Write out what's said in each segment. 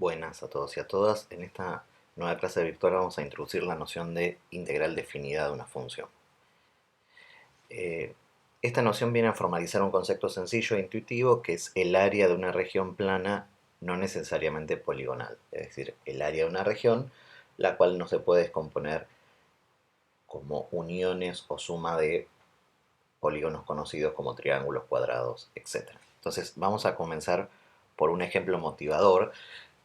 Buenas a todos y a todas. En esta nueva clase virtual vamos a introducir la noción de integral definida de una función. Eh, Esta noción viene a formalizar un concepto sencillo e intuitivo que es el área de una región plana no necesariamente poligonal, es decir, el área de una región la cual no se puede descomponer como uniones o suma de polígonos conocidos como triángulos, cuadrados, etc. Entonces vamos a comenzar por un ejemplo motivador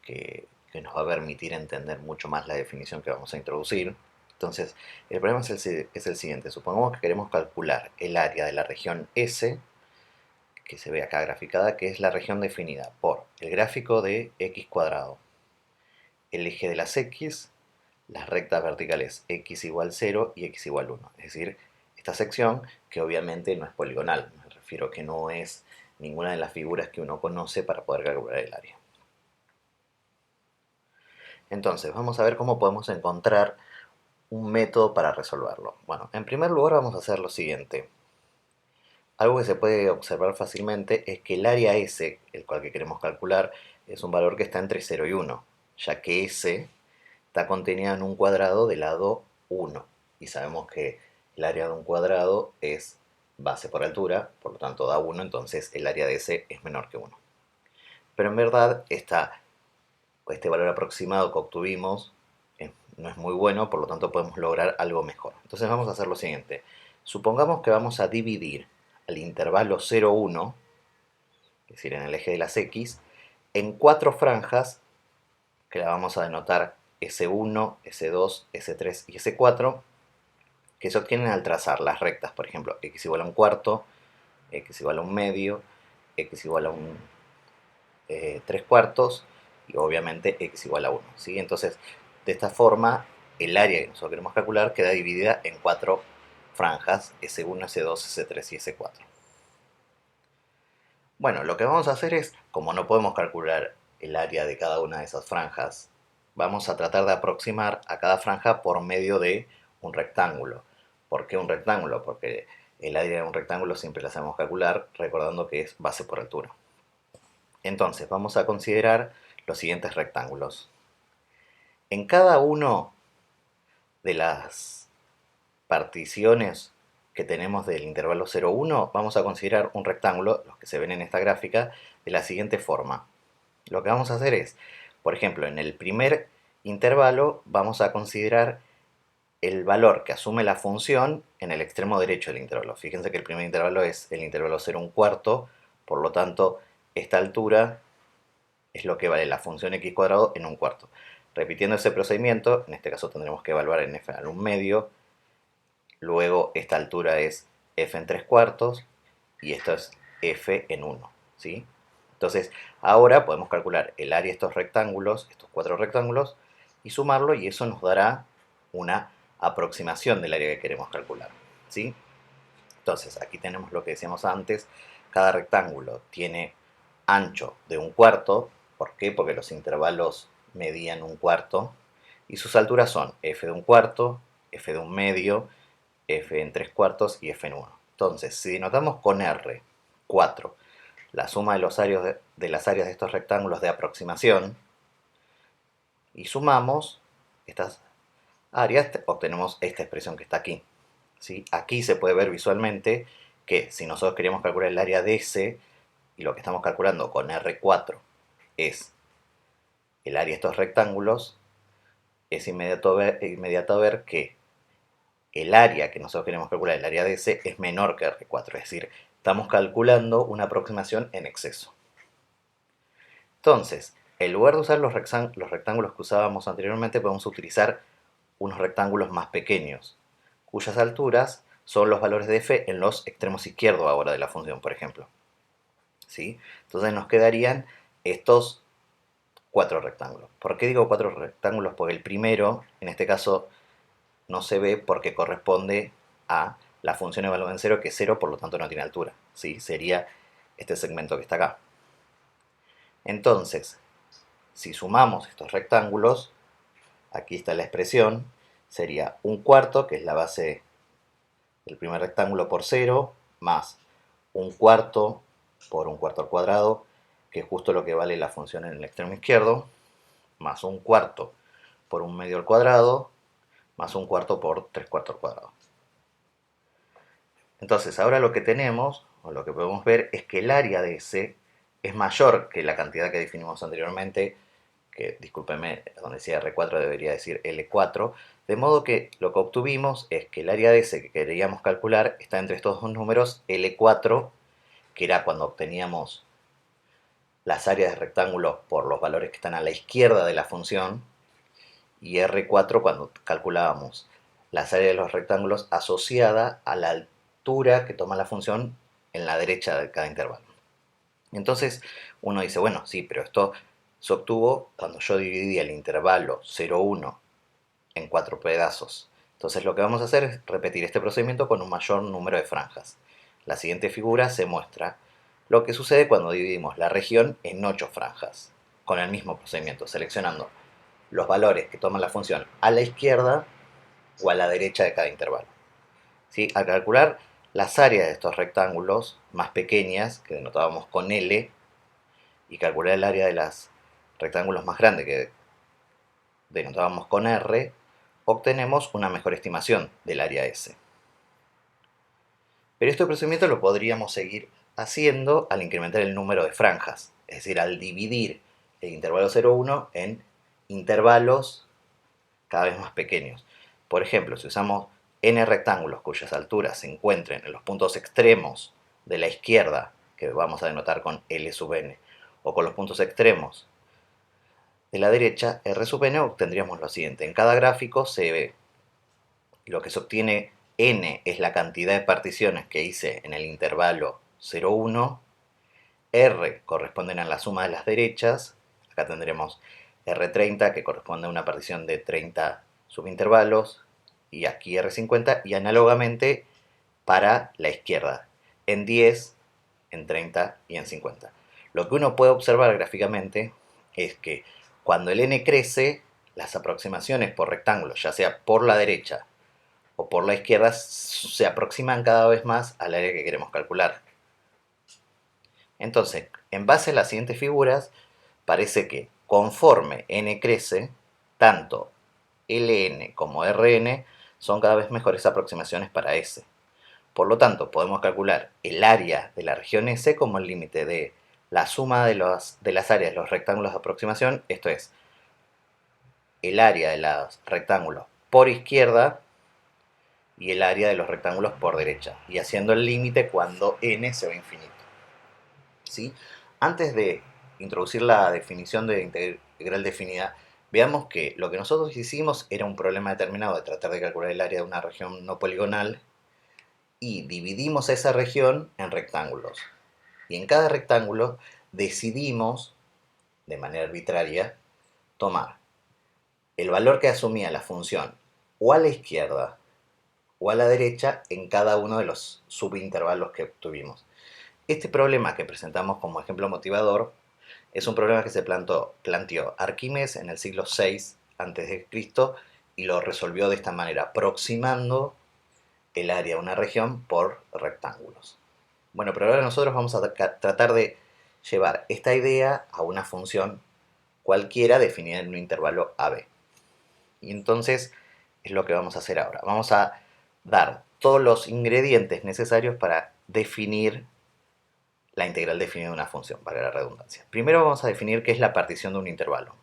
que nos va a permitir entender mucho más la definición que vamos a introducir. Entonces, el problema es el siguiente. Supongamos que queremos calcular el área de la región S, que se ve acá graficada, que es la región definida por el gráfico de x cuadrado, el eje de las x, las rectas verticales x igual 0 y x igual 1. Es decir, esta sección que obviamente no es poligonal. Me refiero que no es ninguna de las figuras que uno conoce para poder calcular el área. Entonces, vamos a ver cómo podemos encontrar un método para resolverlo. Bueno, en primer lugar vamos a hacer lo siguiente. Algo que se puede observar fácilmente es que el área S, el cual que queremos calcular, es un valor que está entre 0 y 1, ya que S está contenida en un cuadrado de lado 1. Y sabemos que el área de un cuadrado es base por altura, por lo tanto da 1, entonces el área de S es menor que 1. Pero en verdad este valor aproximado que obtuvimos no es muy bueno, por lo tanto podemos lograr algo mejor. Entonces vamos a hacer lo siguiente. Supongamos que vamos a dividir al intervalo 0, 1, es decir, en el eje de las x, en 4 franjas, que la vamos a denotar S1, S2, S3 y S4, que se obtienen al trazar las rectas, por ejemplo, x igual a un cuarto, x igual a un medio, x igual a un 3 cuartos y obviamente x igual a 1. ¿Sí? Entonces, de esta forma, el área que nosotros queremos calcular queda dividida en 4 franjas, S1, S2, S3 y S4. Bueno, lo que vamos a hacer es, como no podemos calcular el área de cada una de esas franjas, vamos a tratar de aproximar a cada franja por medio de un rectángulo. ¿Por qué un rectángulo? Porque el área de un rectángulo siempre la sabemos calcular, recordando que es base por altura. Entonces, vamos a considerar los siguientes rectángulos. En cada uno de las particiones que tenemos del intervalo 0, 1, vamos a considerar un rectángulo, los que se ven en esta gráfica, de la siguiente forma. Lo que vamos a hacer es, por ejemplo, en el primer intervalo vamos a considerar el valor que asume la función en el extremo derecho del intervalo. Fíjense que el primer intervalo es el intervalo 0, 1 cuarto, por lo tanto, esta altura es lo que vale la función x cuadrado en un cuarto. Repitiendo ese procedimiento, en este caso tendremos que evaluar en f al 1 medio, luego esta altura es f en 3 cuartos y esto es f en 1. ¿Sí? Entonces, ahora podemos calcular el área de estos rectángulos, estos 4 rectángulos, y sumarlo y eso nos dará una aproximación del área que queremos calcular. ¿Sí? Entonces, aquí tenemos lo que decíamos antes, cada rectángulo tiene ancho de un cuarto. ¿Por qué? Porque los intervalos medían un cuarto y sus alturas son f de un cuarto, f de un medio, f en 3 cuartos y f en 1. Entonces, si denotamos con R 4 la suma de las áreas de estos rectángulos de aproximación y sumamos estas áreas, obtenemos esta expresión que está aquí. ¿Sí? Aquí se puede ver visualmente que si nosotros queríamos calcular el área de S y lo que estamos calculando con R4 es el área de estos rectángulos, es inmediato ver que el área que nosotros queremos calcular, el área de S, es menor que R4, es decir, estamos calculando una aproximación en exceso. Entonces, en lugar de usar los rectángulos que usábamos anteriormente, podemos utilizar unos rectángulos más pequeños, cuyas alturas son los valores de f en los extremos izquierdos ahora de la función, por ejemplo. ¿Sí? Entonces nos quedarían estos 4 rectángulos. ¿Por qué digo 4 rectángulos? Porque el primero, en este caso, no se ve porque corresponde a la función evaluada en 0, que es 0, por lo tanto no tiene altura. ¿Sí? Sería este segmento que está acá. Entonces, si sumamos estos rectángulos, aquí está la expresión, sería un cuarto, que es la base del primer rectángulo, por 0, más un cuarto por un cuarto al cuadrado, que es justo lo que vale la función en el extremo izquierdo, más un cuarto por un medio al cuadrado más un cuarto por 3 cuartos al cuadrado. Entonces ahora lo que tenemos, o lo que podemos ver, es que el área de S es mayor que la cantidad que definimos anteriormente, que discúlpeme, donde decía R4 debería decir L4, de modo que lo que obtuvimos es que el área de S que queríamos calcular está entre estos dos números, L4, que era cuando obteníamos las áreas de rectángulos por los valores que están a la izquierda de la función, y R4 cuando calculábamos las áreas de los rectángulos asociada a la altura que toma la función en la derecha de cada intervalo. Entonces uno dice, bueno, sí, pero esto se obtuvo cuando yo dividí el intervalo 0, 1 en 4 pedazos. Entonces lo que vamos a hacer es repetir este procedimiento con un mayor número de franjas. La siguiente figura se muestra lo que sucede cuando dividimos la región en 8 franjas, con el mismo procedimiento, seleccionando los valores que toma la función a la izquierda o a la derecha de cada intervalo. ¿Sí? Al calcular las áreas de estos rectángulos más pequeñas, que denotábamos con L, y calcular el área de los rectángulos más grandes, que denotábamos con R, obtenemos una mejor estimación del área S. Pero este procedimiento lo podríamos seguir haciendo al incrementar el número de franjas, es decir, al dividir el intervalo 0,1 en intervalos cada vez más pequeños. Por ejemplo, si usamos n rectángulos cuyas alturas se encuentren en los puntos extremos de la izquierda, que vamos a denotar con L sub n, o con los puntos extremos de la derecha, R sub n, obtendríamos lo siguiente. En cada gráfico se ve lo que se obtiene, n es la cantidad de particiones que hice en el intervalo 0, 1, R corresponden a la suma de las derechas, acá tendremos R30 que corresponde a una partición de 30 subintervalos, y aquí R50, y análogamente para la izquierda, en 10, en 30 y en 50. Lo que uno puede observar gráficamente es que cuando el n crece, las aproximaciones por rectángulos, ya sea por la derecha o por la izquierda, se aproximan cada vez más al área que queremos calcular. Entonces, en base a las siguientes figuras, parece que conforme n crece, tanto Ln como Rn son cada vez mejores aproximaciones para S. Por lo tanto, podemos calcular el área de la región S como el límite de la suma de las áreas de los rectángulos de aproximación, esto es, el área de los rectángulos por izquierda y el área de los rectángulos por derecha, y haciendo el límite cuando n se va a infinito. ¿Sí? Antes de introducir la definición de integral definida, veamos que lo que nosotros hicimos era un problema determinado de tratar de calcular el área de una región no poligonal, y dividimos esa región en rectángulos. Y en cada rectángulo decidimos, de manera arbitraria, tomar el valor que asumía la función o a la izquierda o a la derecha en cada uno de los subintervalos que obtuvimos. Este problema que presentamos como ejemplo motivador es un problema que se planteó Arquímedes en el siglo VI a.C. y lo resolvió de esta manera, aproximando el área de una región por rectángulos. Bueno, pero ahora nosotros vamos a tratar de llevar esta idea a una función cualquiera definida en un intervalo AB. Y entonces es lo que vamos a hacer ahora. Vamos a dar todos los ingredientes necesarios para definir la integral definida de una función, para la redundancia. Primero vamos a definir qué es la partición de un intervalo.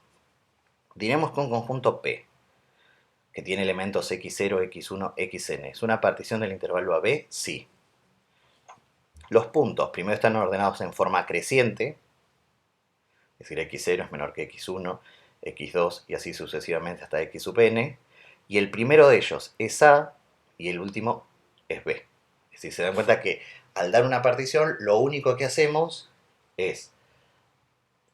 Diremos que un conjunto P, que tiene elementos x0, x1, xn, ¿es una partición del intervalo AB? Sí. Los puntos primero están ordenados en forma creciente, es decir, x0 es menor que x1, x2 y así sucesivamente hasta x sub n, y el primero de ellos es A y el último es B. Es decir, se dan cuenta que al dar una partición, lo único que hacemos es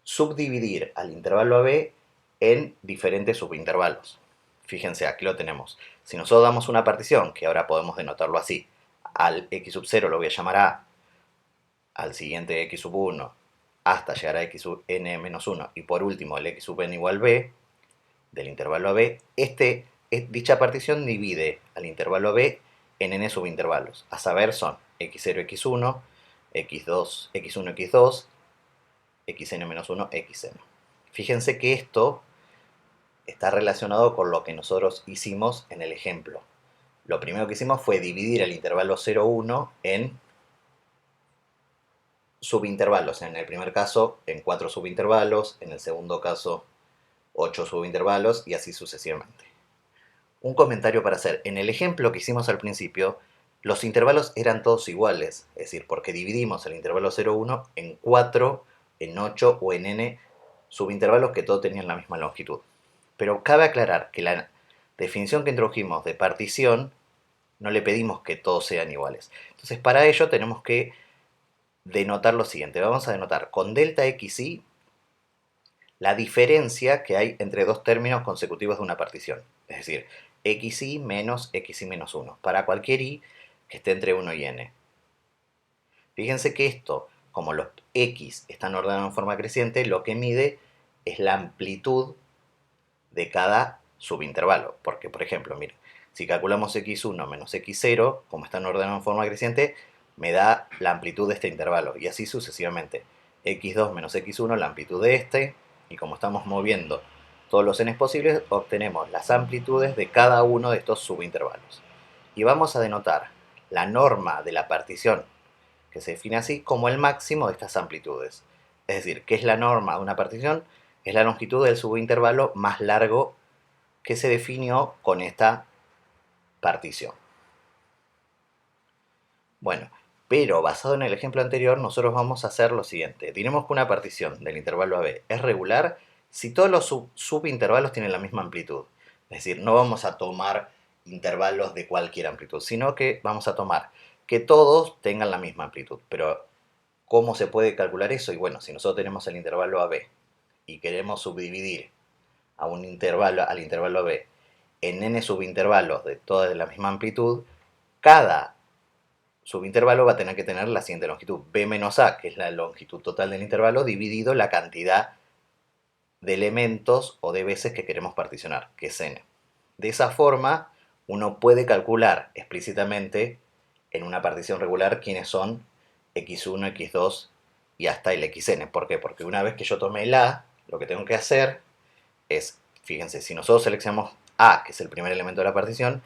subdividir al intervalo AB en diferentes subintervalos. Fíjense, aquí lo tenemos. Si nosotros damos una partición, que ahora podemos denotarlo así, al x sub 0 lo voy a llamar A, al siguiente x sub 1, hasta llegar a x sub n menos 1, y por último el x sub n igual b, del intervalo AB, dicha partición divide al intervalo AB en n subintervalos, a saber son x0, x1, x2, x1, x2, xn menos 1, xn. Fíjense que esto está relacionado con lo que nosotros hicimos en el ejemplo. Lo primero que hicimos fue dividir el intervalo 0, 1 en subintervalos. En el primer caso, en 4 subintervalos, en el segundo caso, 8 subintervalos y así sucesivamente. Un comentario para hacer. En el ejemplo que hicimos al principio, los intervalos eran todos iguales, es decir, porque dividimos el intervalo 0, 1 en 4, en 8 o en n subintervalos que todos tenían la misma longitud. Pero cabe aclarar que la definición que introdujimos de partición no le pedimos que todos sean iguales. Entonces, para ello tenemos que denotar lo siguiente. Vamos a denotar con delta xy la diferencia que hay entre dos términos consecutivos de una partición. Es decir, xy menos xy menos 1, para cualquier y que esté entre 1 y n. Fíjense que esto, como los x están ordenados en forma creciente, lo que mide es la amplitud de cada subintervalo. Porque, por ejemplo, miren, si calculamos x1 menos x0, como están ordenados en forma creciente, me da la amplitud de este intervalo. Y así sucesivamente. x2 menos x1, la amplitud de este. Y como estamos moviendo todos los n's posibles, obtenemos las amplitudes de cada uno de estos subintervalos. Y vamos a denotar la norma de la partición, que se define así, como el máximo de estas amplitudes. Es decir, ¿qué es la norma de una partición? Es la longitud del subintervalo más largo que se definió con esta partición. Bueno, pero basado en el ejemplo anterior, nosotros vamos a hacer lo siguiente. Diremos que una partición del intervalo AB es regular si todos los subintervalos tienen la misma amplitud. Es decir, no vamos a tomar intervalos de cualquier amplitud, sino que vamos a tomar que todos tengan la misma amplitud. Pero, ¿cómo se puede calcular eso? Y bueno, si nosotros tenemos el intervalo AB y queremos subdividir al intervalo AB en n subintervalos de todas de la misma amplitud, cada subintervalo va a tener que tener la siguiente longitud, b menos a, que es la longitud total del intervalo, dividido la cantidad de elementos o de veces que queremos particionar, que es n. De esa forma, uno puede calcular explícitamente en una partición regular quiénes son x1, x2 y hasta el xn. ¿Por qué? Porque una vez que yo tomé el a, lo que tengo que hacer es, fíjense, si nosotros seleccionamos a, que es el primer elemento de la partición,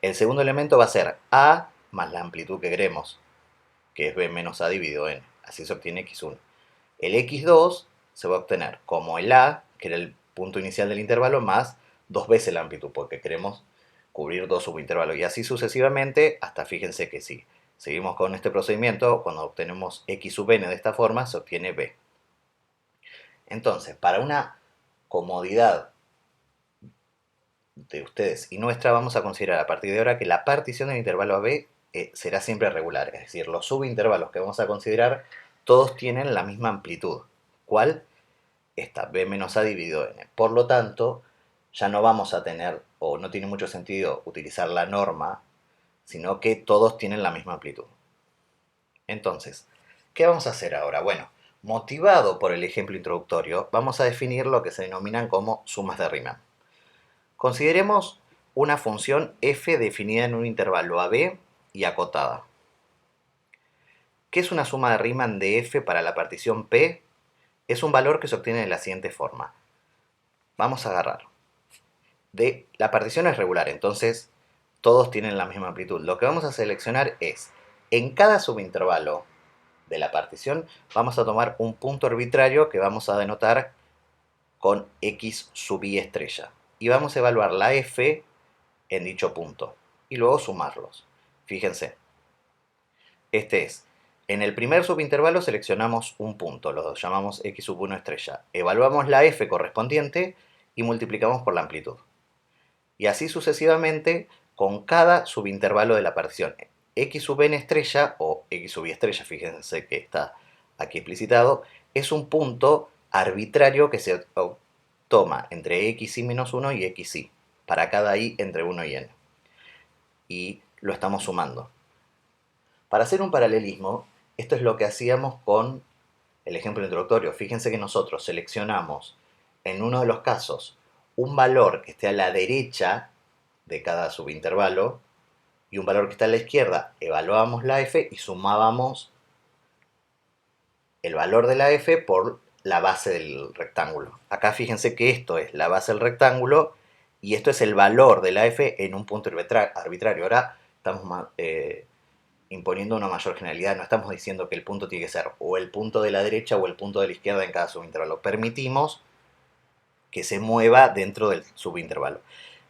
el segundo elemento va a ser a más la amplitud que queremos, que es b menos a dividido n. Así se obtiene x1. El x2 se va a obtener como el a, que era el punto inicial del intervalo, más dos veces la amplitud, porque queremos cubrir dos subintervalos. Y así sucesivamente, hasta fíjense que si seguimos con este procedimiento, cuando obtenemos x sub n de esta forma, se obtiene b. Entonces, para una comodidad de ustedes y nuestra, vamos a considerar a partir de ahora que la partición del intervalo AB será siempre regular. Es decir, los subintervalos que vamos a considerar, todos tienen la misma amplitud. ¿Cuál? Esta, b menos a dividido n. Por lo tanto, ya no vamos a tener, o no tiene mucho sentido utilizar la norma, sino que todos tienen la misma amplitud. Entonces, ¿qué vamos a hacer ahora? Bueno, motivado por el ejemplo introductorio, vamos a definir lo que se denominan como sumas de Riemann. Consideremos una función f definida en un intervalo AB y acotada. ¿Qué es una suma de Riemann de f para la partición P? Es un valor que se obtiene de la siguiente forma. Vamos a agarrar. La partición es regular, entonces todos tienen la misma amplitud. Lo que vamos a seleccionar es, en cada subintervalo de la partición, vamos a tomar un punto arbitrario que vamos a denotar con x sub i estrella. Y vamos a evaluar la f en dicho punto. Y luego sumarlos. Fíjense. Este es. En el primer subintervalo seleccionamos un punto, lo llamamos x sub 1 estrella. Evaluamos la f correspondiente y multiplicamos por la amplitud. Y así sucesivamente con cada subintervalo de la partición. X sub n estrella o x sub y estrella, fíjense que está aquí explicitado, es un punto arbitrario que se toma entre xy menos 1 y xy, para cada i entre 1 y n. Y lo estamos sumando. Para hacer un paralelismo, esto es lo que hacíamos con el ejemplo introductorio. Fíjense que nosotros seleccionamos en uno de los casos un valor que esté a la derecha de cada subintervalo y un valor que está a la izquierda. Evaluábamos la f y sumábamos el valor de la f por la base del rectángulo. Acá fíjense que esto es la base del rectángulo y esto es el valor de la f en un punto arbitrario. Ahora estamos imponiendo una mayor generalidad, no estamos diciendo que el punto tiene que ser o el punto de la derecha o el punto de la izquierda en cada subintervalo. Permitimos que se mueva dentro del subintervalo.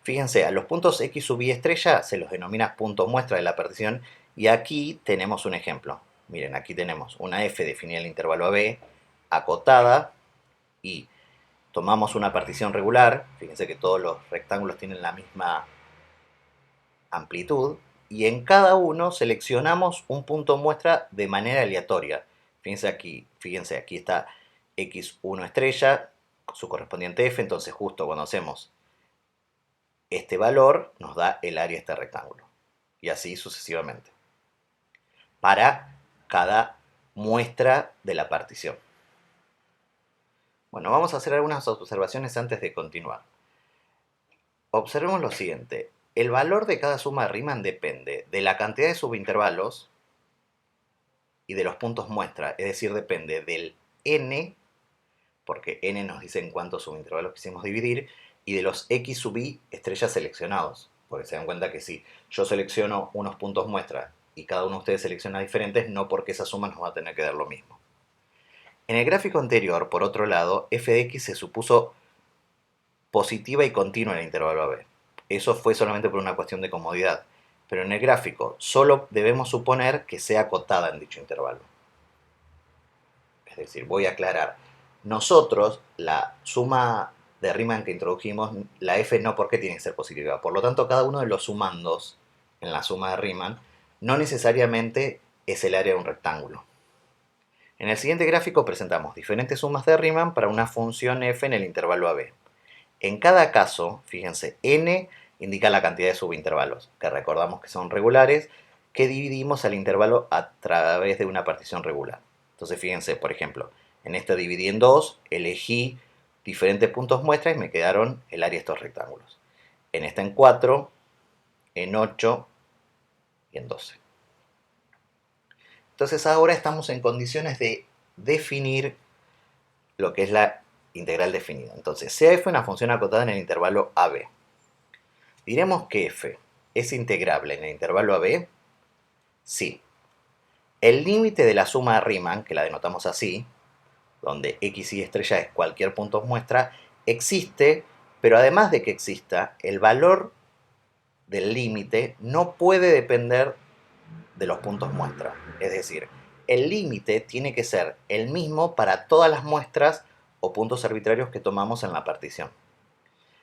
Fíjense, a los puntos x sub y estrella se los denomina puntos muestra de la partición y aquí tenemos un ejemplo. Miren, aquí tenemos una f definida en el intervalo AB, acotada, y tomamos una partición regular, fíjense que todos los rectángulos tienen la misma amplitud, y en cada uno seleccionamos un punto muestra de manera aleatoria. Fíjense aquí está x1 estrella, su correspondiente f, entonces justo cuando hacemos este valor nos da el área de este rectángulo. Y así sucesivamente. Para cada muestra de la partición. Bueno, vamos a hacer algunas observaciones antes de continuar. Observemos lo siguiente. El valor de cada suma de Riemann depende de la cantidad de subintervalos y de los puntos muestra. Es decir, depende del n, porque n nos dice en cuántos subintervalos quisimos dividir, y de los x sub i estrellas seleccionados. Porque se dan cuenta que si yo selecciono unos puntos muestra y cada uno de ustedes selecciona diferentes, no porque esa suma nos va a tener que dar lo mismo. En el gráfico anterior, por otro lado, f de x se supuso positiva y continua en el intervalo AB. Eso fue solamente por una cuestión de comodidad. Pero en el gráfico solo debemos suponer que sea acotada en dicho intervalo. Es decir, voy a aclarar. Nosotros, la suma de Riemann que introdujimos, la f no porque tiene que ser positiva. Por lo tanto, cada uno de los sumandos en la suma de Riemann no necesariamente es el área de un rectángulo. En el siguiente gráfico presentamos diferentes sumas de Riemann para una función f en el intervalo AB. En cada caso, fíjense, n indica la cantidad de subintervalos, que recordamos que son regulares, que dividimos al intervalo a través de una partición regular. Entonces, fíjense, por ejemplo, en esta dividí en 2, elegí diferentes puntos muestra y me quedaron el área de estos rectángulos. En esta en 4, en 8 y en 12. Entonces ahora estamos en condiciones de definir lo que es la integral definida. Entonces, sea f una función acotada en el intervalo AB. ¿Diremos que f es integrable en el intervalo AB? Sí. El límite de la suma de Riemann, que la denotamos así, donde x y estrella es cualquier punto muestra, existe, pero además de que exista, el valor del límite no puede depender de los puntos muestra. Es decir, el límite tiene que ser el mismo para todas las muestras o puntos arbitrarios que tomamos en la partición.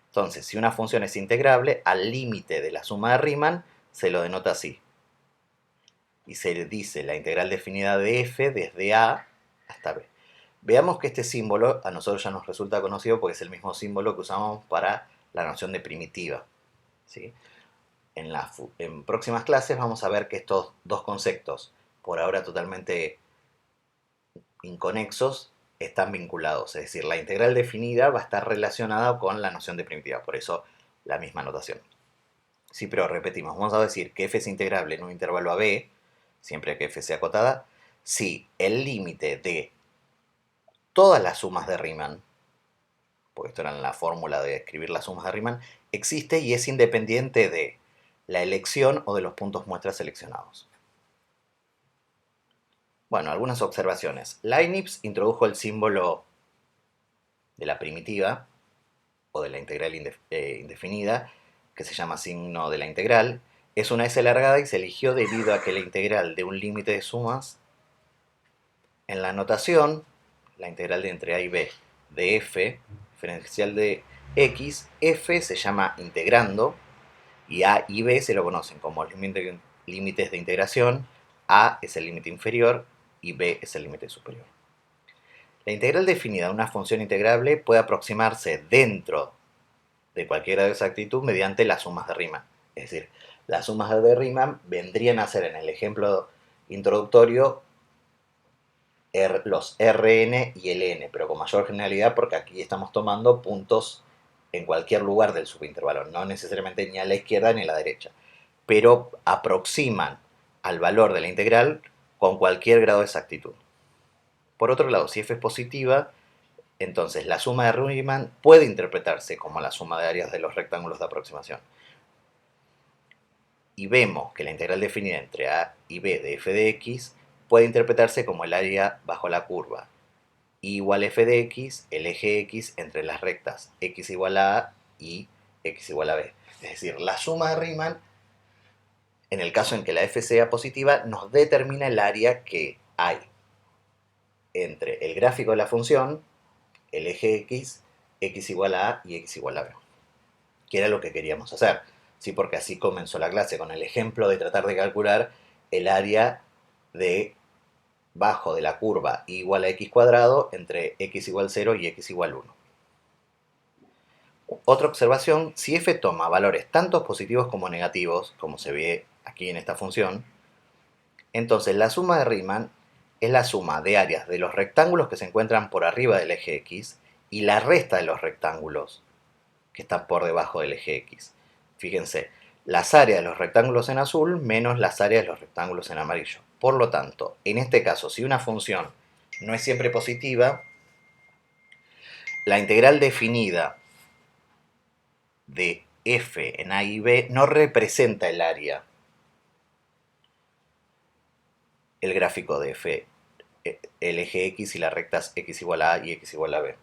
Entonces, si una función es integrable, al límite de la suma de Riemann se lo denota así. Y se le dice la integral definida de f desde a hasta b. Veamos que este símbolo a nosotros ya nos resulta conocido porque es el mismo símbolo que usamos para la noción de primitiva. ¿Sí? En próximas clases vamos a ver que estos dos conceptos, por ahora totalmente inconexos, están vinculados. Es decir, la integral definida va a estar relacionada con la noción de primitiva, por eso la misma notación. Sí, pero repetimos, vamos a decir que f es integrable en un intervalo AB, siempre que f sea acotada, si el límite de todas las sumas de Riemann, porque esto era la fórmula de escribir las sumas de Riemann, existe y es independiente de la elección o de los puntos muestra seleccionados. Bueno, algunas observaciones. Leibniz introdujo el símbolo de la primitiva o de la integral indefinida, que se llama signo de la integral. Es una S alargada y se eligió debido a que la integral de un límite de sumas, en la notación, la integral de entre a y b de f, diferencial de x, f se llama integrando, y a y b se lo conocen como límites de integración. A es el límite inferior y b es el límite superior. La integral definida de una función integrable puede aproximarse dentro de cualquier grado de exactitud mediante las sumas de Riemann. Es decir, las sumas de Riemann vendrían a ser en el ejemplo introductorio los Rn y el n, pero con mayor generalidad porque aquí estamos tomando puntos en cualquier lugar del subintervalo, no necesariamente ni a la izquierda ni a la derecha, pero aproximan al valor de la integral con cualquier grado de exactitud. Por otro lado, si f es positiva, Entonces, la suma de Riemann puede interpretarse como la suma de áreas de los rectángulos de aproximación. Y vemos que la integral definida entre a y b de f de x puede interpretarse como el área bajo la curva y igual f de x, el eje x entre las rectas x igual a y x igual a b. Es decir, la suma de Riemann, en el caso en que la f sea positiva, nos determina el área que hay entre el gráfico de la función, el eje x, x igual a y x igual a b, que era lo que queríamos hacer. Sí, porque así comenzó la clase, con el ejemplo de tratar de calcular el área de bajo de la curva igual a x cuadrado entre x igual 0 y x igual 1. Otra observación, si f toma valores tanto positivos como negativos, como se ve aquí en esta función, entonces la suma de Riemann es la suma de áreas de los rectángulos que se encuentran por arriba del eje x y la resta de los rectángulos que están por debajo del eje x. Fíjense, las áreas de los rectángulos en azul menos las áreas de los rectángulos en amarillo. Por lo tanto, en este caso, si una función no es siempre positiva, la integral definida de f en a y b no representa el área, el gráfico de f, el eje x y las rectas x igual a y x igual a b.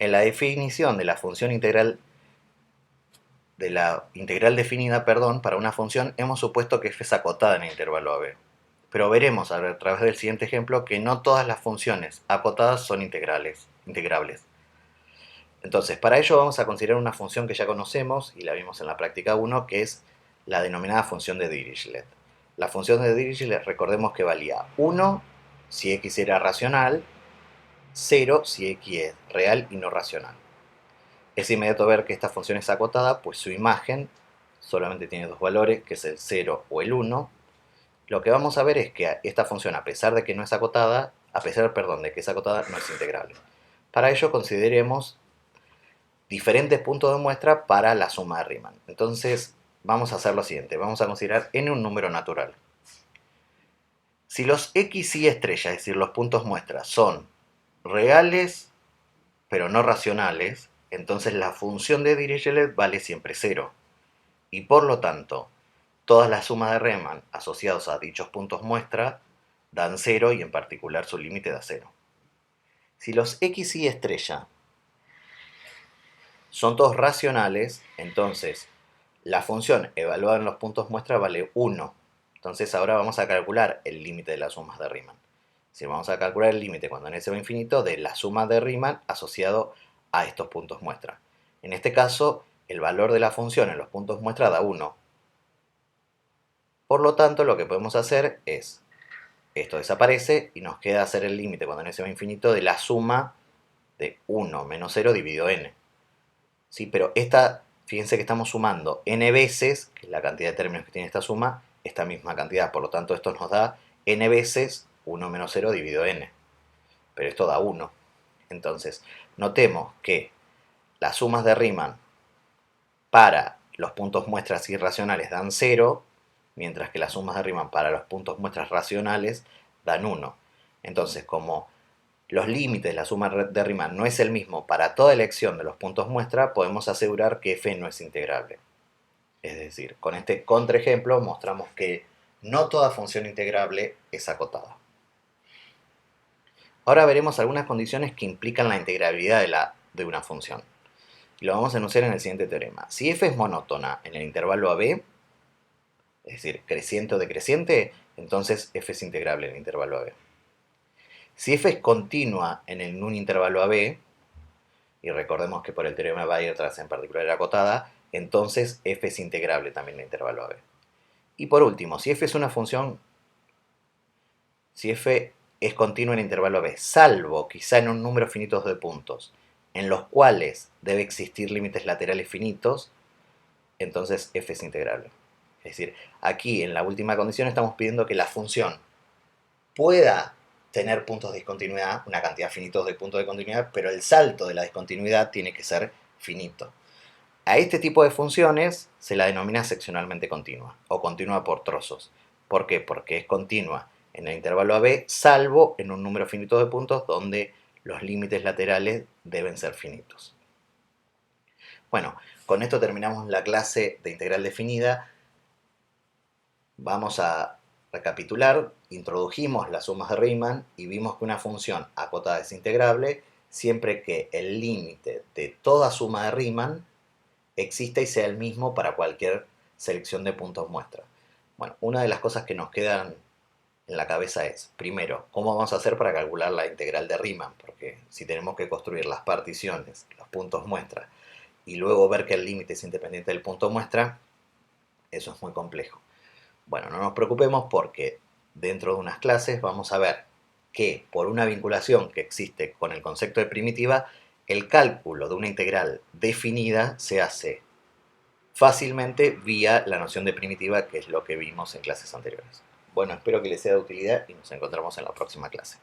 En la definición de la función integral definida, para una función hemos supuesto que f es acotada en el intervalo a b. Pero veremos a través del siguiente ejemplo que no todas las funciones acotadas son integrables. Entonces, para ello vamos a considerar una función que ya conocemos y la vimos en la práctica 1, que es la denominada función de Dirichlet. La función de Dirichlet, recordemos que valía 1 si x era racional, 0 si x es real y no racional. Es inmediato ver que esta función es acotada, pues su imagen solamente tiene dos valores, que es el 0 o el 1. Lo que vamos a ver es que esta función, a pesar de que es acotada, no es integrable. Para ello consideremos diferentes puntos de muestra para la suma de Riemann. Entonces vamos a hacer lo siguiente, vamos a considerar n un número natural. Si los x y estrella, es decir, los puntos muestra, son reales pero no racionales, entonces la función de Dirichlet vale siempre 0. Y por lo tanto, todas las sumas de Riemann asociados a dichos puntos muestra dan 0 y en particular su límite da 0. Si los x y estrella son todos racionales, entonces la función evaluada en los puntos muestra vale 1. Entonces ahora vamos a calcular el límite de las sumas de Riemann. Si vamos a calcular el límite cuando n se va a infinito de la suma de Riemann asociado a estos puntos muestra. En este caso, el valor de la función en los puntos muestra da 1. Por lo tanto, lo que podemos hacer es, esto desaparece y nos queda hacer el límite cuando n se va a infinito de la suma de 1 menos 0 dividido n. ¿Sí? Pero fíjense que estamos sumando n veces, que es la cantidad de términos que tiene esta suma, esta misma cantidad. Por lo tanto, esto nos da n veces 1 menos 0 dividido n. Pero esto da 1. Entonces, notemos que las sumas de Riemann para los puntos muestras irracionales dan 0, mientras que las sumas de Riemann para los puntos muestras racionales dan 1. Entonces, como los límites de la suma de Riemann no es el mismo para toda elección de los puntos muestra, podemos asegurar que f no es integrable. Es decir, con este contraejemplo mostramos que no toda función integrable es acotada. Ahora veremos algunas condiciones que implican la integrabilidad de una función. Y lo vamos a enunciar en el siguiente teorema. Si f es monótona en el intervalo AB, es decir, creciente o decreciente, entonces f es integrable en el intervalo AB. Si f es continua en un intervalo AB, y recordemos que por el teorema de Weierstrass en particular era acotada, entonces f es integrable también en el intervalo AB. Y por último, si f es una función, si f es continua en el intervalo AB, salvo quizá en un número finito de puntos, en los cuales debe existir límites laterales finitos, entonces f es integrable. Es decir, aquí en la última condición estamos pidiendo que la función pueda tener puntos de discontinuidad, una cantidad finitos de puntos de continuidad, pero el salto de la discontinuidad tiene que ser finito. A este tipo de funciones se la denomina seccionalmente continua, o continua por trozos. ¿Por qué? Porque es continua en el intervalo AB, salvo en un número finito de puntos donde los límites laterales deben ser finitos. Bueno, con esto terminamos la clase de integral definida. Vamos a recapitular. Introdujimos las sumas de Riemann y vimos que una función acotada es integrable siempre que el límite de toda suma de Riemann exista y sea el mismo para cualquier selección de puntos muestra. Bueno, una de las cosas que nos quedan en la cabeza es, primero, ¿cómo vamos a hacer para calcular la integral de Riemann? Porque si tenemos que construir las particiones, los puntos muestra, y luego ver que el límite es independiente del punto muestra, eso es muy complejo. Bueno, no nos preocupemos porque dentro de unas clases vamos a ver que por una vinculación que existe con el concepto de primitiva, el cálculo de una integral definida se hace fácilmente vía la noción de primitiva, que es lo que vimos en clases anteriores. Bueno, espero que les sea de utilidad y nos encontramos en la próxima clase.